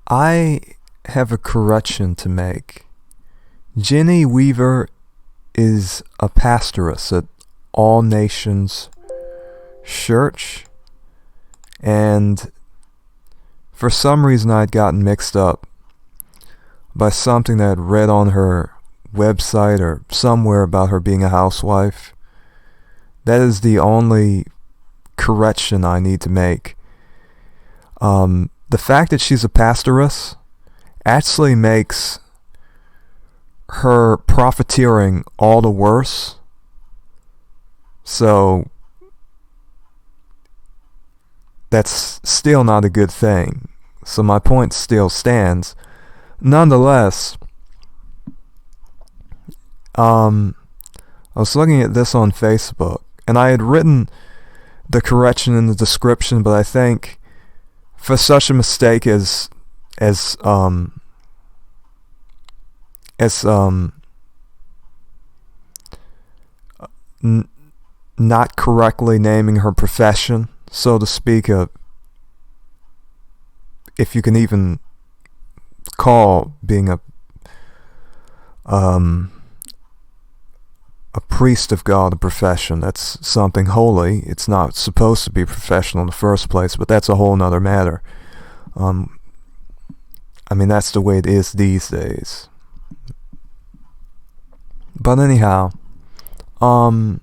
I have a correction to make. Jennyweaver is a pastoress at All Nations Church, and for some reason I'd gotten mixed up by something that I'd read on her website or somewhere about her being a housewife. That is the only correction I need to make. The fact that she's a pastoress actually makes her profiteering all the worse. So that's still not a good thing. So my point still stands. Nonetheless, I was looking at this on Facebook, and I had written the correction in the description, but I think for such a mistake as not correctly naming her profession, so to speak, if you can even call being a priest of God a profession. That's something holy. It's not supposed to be professional in the first place, but that's a whole nother matter. That's the way it is these days. But anyhow, I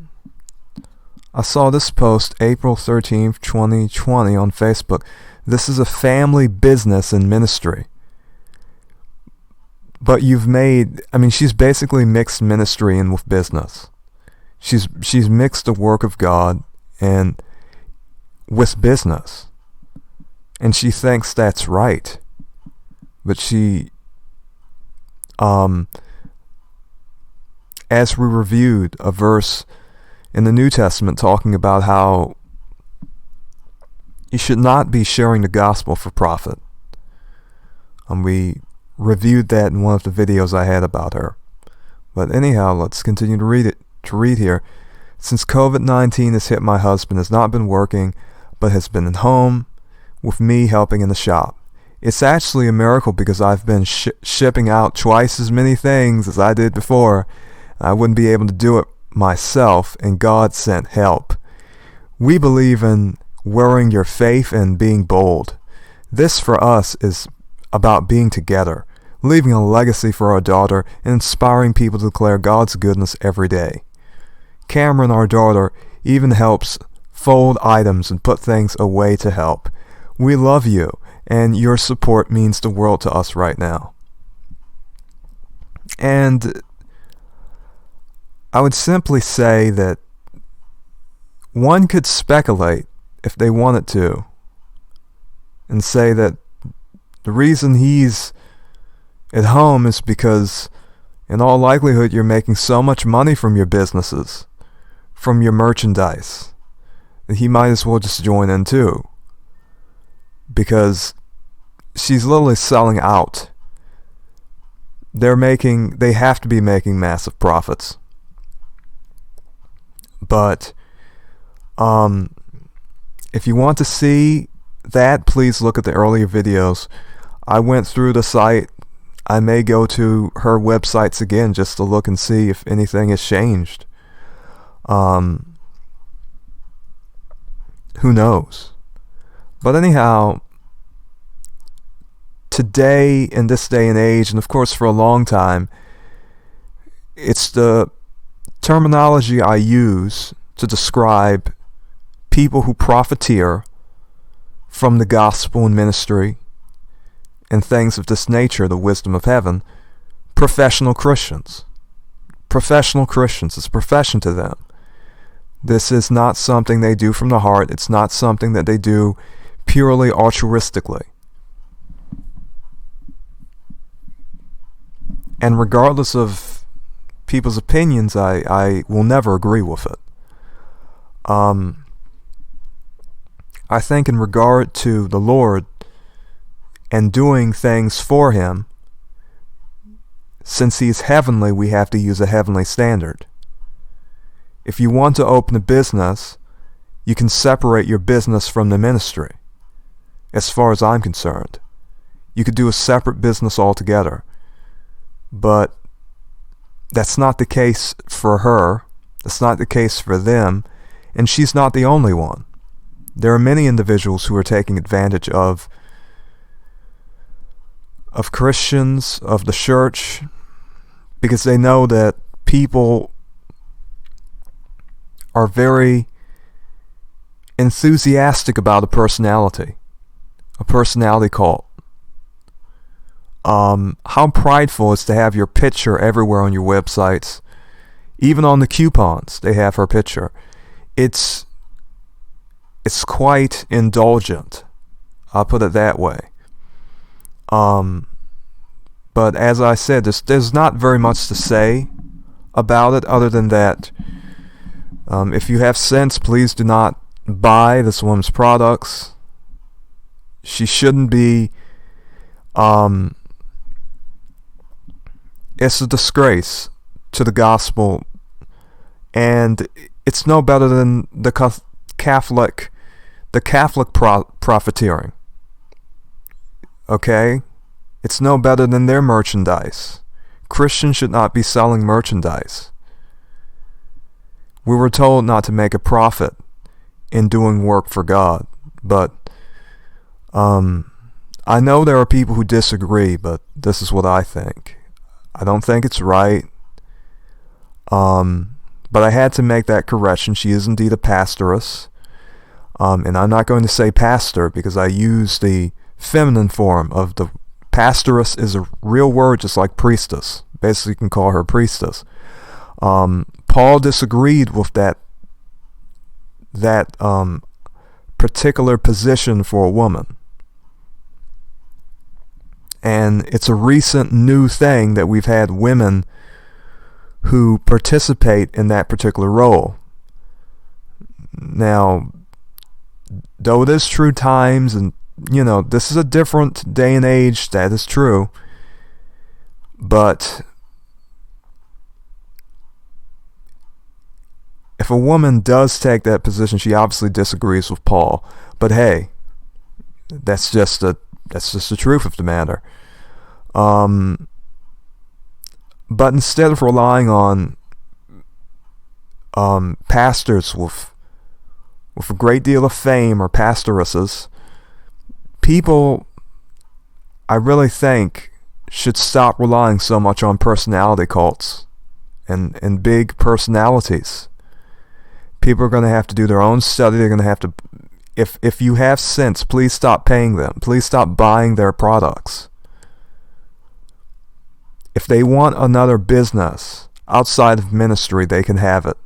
saw this post April 13th, 2020 on Facebook. This is a family business and ministry. But she's basically mixed ministry in with business. She's mixed the work of God and with business. And she thinks that's right. But she, as we reviewed a verse in the New Testament talking about how you should not be sharing the gospel for profit. We reviewed that in one of the videos I had about her. But anyhow, let's continue to read here. Since COVID-19 has hit, my husband has not been working, but has been at home with me helping in the shop. It's actually a miracle because I've been shipping out twice as many things as I did before. I wouldn't be able to do it myself, and God sent help. We believe in wearing your faith and being bold. This for us is about being together, leaving a legacy for our daughter, and inspiring people to declare God's goodness every day. Cameron, our daughter, even helps fold items and put things away to help. We love you, and your support means the world to us right now. And I would simply say that one could speculate, if they wanted to, and say that the reason he's at home is because, in all likelihood, you're making so much money from your businesses, from your merchandise, that he might as well just join in too. Because she's literally selling out. They have to be making massive profits. But if you want to see that, please look at the earlier videos. I went through the site. I may go to her websites again just to look and see if anything has changed. Who knows? But anyhow, today, in this day and age, and of course for a long time, it's the terminology I use to describe people who profiteer from the gospel and ministry and things of this nature, the wisdom of heaven. Professional Christians. Professional Christians. It's a profession to them. This is not something they do from the heart. It's not something that they do purely altruistically. And regardless of people's opinions, I will never agree with it. I think in regard to the Lord and doing things for Him, since He's heavenly, we have to use a heavenly standard. If you want to open a business, you can separate your business from the ministry, as far as I'm concerned. You could do a separate business altogether. But that's not the case for her. That's not the case for them. And she's not the only one. There are many individuals who are taking advantage of Christians, of the church, because they know that people are very enthusiastic about a personality cult. How prideful is to have your picture everywhere on your websites. Even on the coupons, they have her picture. It's quite indulgent. I'll put it that way. But as I said, there's not very much to say about it other than that if you have sense, please do not buy this woman's products. She shouldn't be. It's a disgrace to the gospel, and it's no better than the Catholic profiteering. Okay? It's no better than their merchandise. Christians should not be selling merchandise. We were told not to make a profit in doing work for God, but I know there are people who disagree, but this is what I think. I don't think it's right. But I had to make that correction. She is indeed a pastoress. And I'm not going to say pastor because I use the feminine form of the pastoress is a real word, just like priestess. Basically, you can call her priestess. Paul disagreed with that particular position for a woman. And it's a recent new thing that we've had women who participate in that particular role. Now, though it is true times, and this is a different day and age, that is true, but if a woman does take that position, she obviously disagrees with Paul. But hey, that's just the truth of the matter. But instead of relying on pastors with a great deal of fame or pastoresses, people, I really think, should stop relying so much on personality cults and big personalities. People are going to have to do their own study. They're going to have to, if you have sense, please stop paying them. Please stop buying their products. If they want another business outside of ministry, they can have it.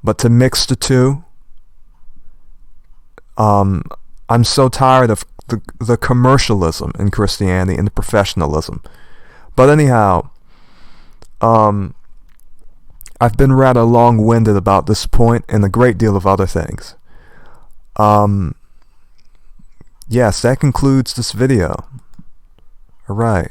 But to mix the two, I'm so tired of the commercialism in Christianity and the professionalism. But anyhow, I've been rather long-winded about this point and a great deal of other things. Yes, that concludes this video. All right.